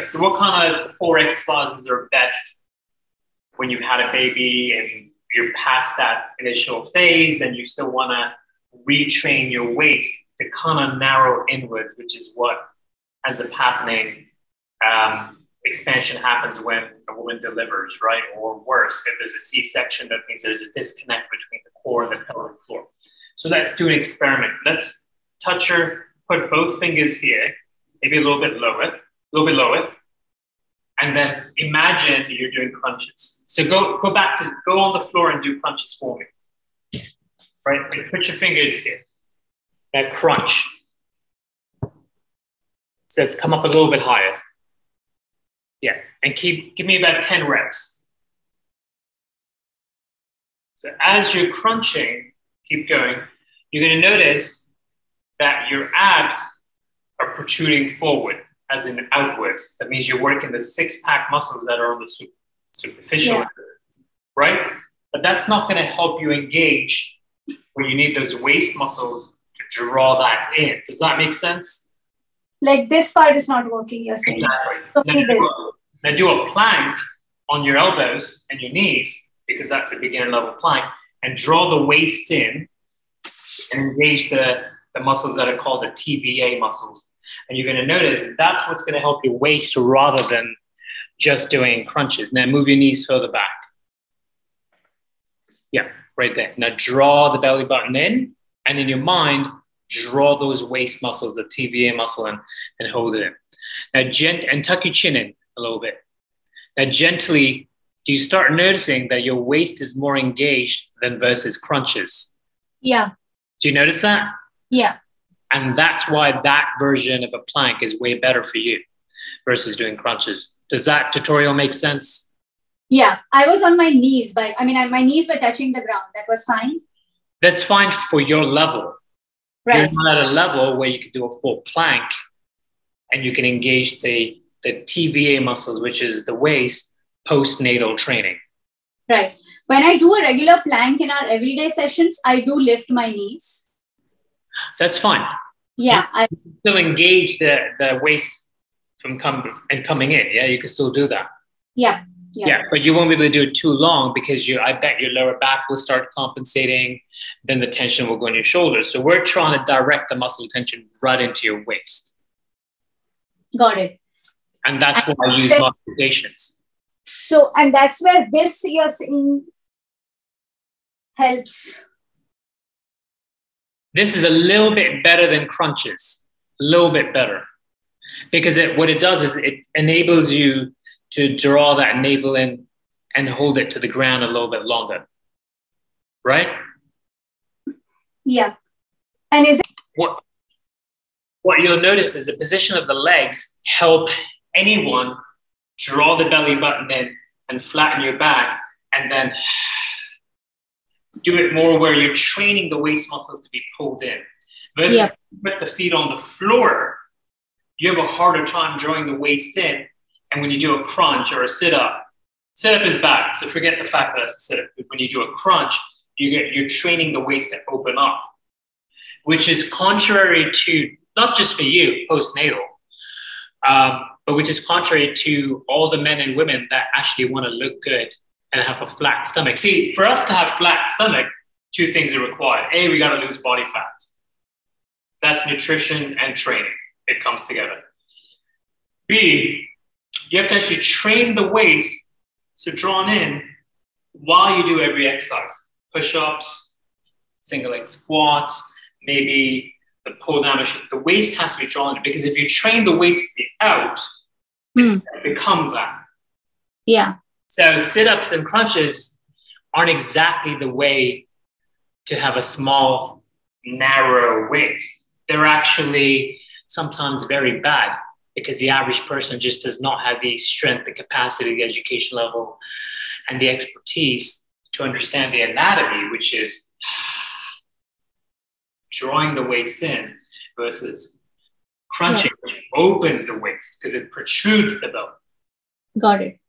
So what kind of core exercises are best when you've had a baby and you're past that initial phase and you still want to retrain your waist to kind of narrow inward, which is what ends up happening. Expansion happens when a woman delivers, right? Or worse, if there's a C-section, that means there's a disconnect between the core and the pelvic floor. So let's do an experiment. Let's touch her, put both fingers here, maybe a little bit lower, and then imagine you're doing crunches. So go on the floor and do crunches for me. Right? And put your fingers here. Now crunch. So come up a little bit higher. Yeah, and give me about 10 reps. So as you're crunching, keep going, you're going to notice that your abs are protruding forward, as in outwards. That means you're working the six-pack muscles that are on the superficial, right? But that's not going to help you engage when you need those waist muscles to draw that in. Does that make sense? Like this part is not working, you're saying. Exactly. Now do a plank on your elbows and your knees, because that's a beginner level plank, and draw the waist in and engage the muscles that are called the TVA muscles. And you're going to notice that's what's going to help your waist rather than just doing crunches. Now move your knees further back. Yeah, right there. Now draw the belly button in, and in your mind, draw those waist muscles, the TVA muscle, and hold it in. Now, and tuck your chin in a little bit. Now, gently, do you start noticing that your waist is more engaged than versus crunches? Yeah. Do you notice that? Yeah. And that's why that version of a plank is way better for you versus doing crunches. Does that tutorial make sense? Yeah. I was on my knees, but my knees were touching the ground. That was fine. That's fine for your level. Right. You're not at a level where you can do a full plank and you can engage the TVA muscles, which is the waist, postnatal training. Right. When I do a regular plank in our everyday sessions, I do lift my knees. That's fine. Yeah. You can still engage the waist from coming in. Yeah, you can still do that. Yeah. Yeah, but you won't be able to do it too long because I bet your lower back will start compensating, then the tension will go in your shoulders. So we're trying to direct the muscle tension right into your waist. Got it. And that's why I use modifications. So, and that's where this you're saying helps. This is a little bit better than crunches, a little bit better. Because what it does is it enables you to draw that navel in and hold it to the ground a little bit longer. Right? Yeah. And is it... What you'll notice is the position of the legs help anyone draw the belly button in and flatten your back, and then do it more where you're training the waist muscles to be pulled in. Versus put the feet on the floor, you have a harder time drawing the waist in. And when you do a crunch or a sit-up is back. So forget the fact that it's a sit-up. When you do a crunch, you're training the waist to open up, which is contrary to, not just for you, postnatal, but which is contrary to all the men and women that actually want to look good and have a flat stomach. See, for us to have flat stomach, two things are required. A, we got to lose body fat. That's nutrition and training. It comes together. B, you have to actually train the waist to drawn in while you do every exercise. Push-ups, single leg squats, maybe the pull down machine. The waist has to be drawn in, because if you train the waist to be out, it's going to become that. Yeah. So sit-ups and crunches aren't exactly the way to have a small, narrow waist. They're actually sometimes very bad, because the average person just does not have the strength, the capacity, the education level, and the expertise to understand the anatomy, which is drawing the waist in versus crunching, which opens the waist because it protrudes the belly. Got it.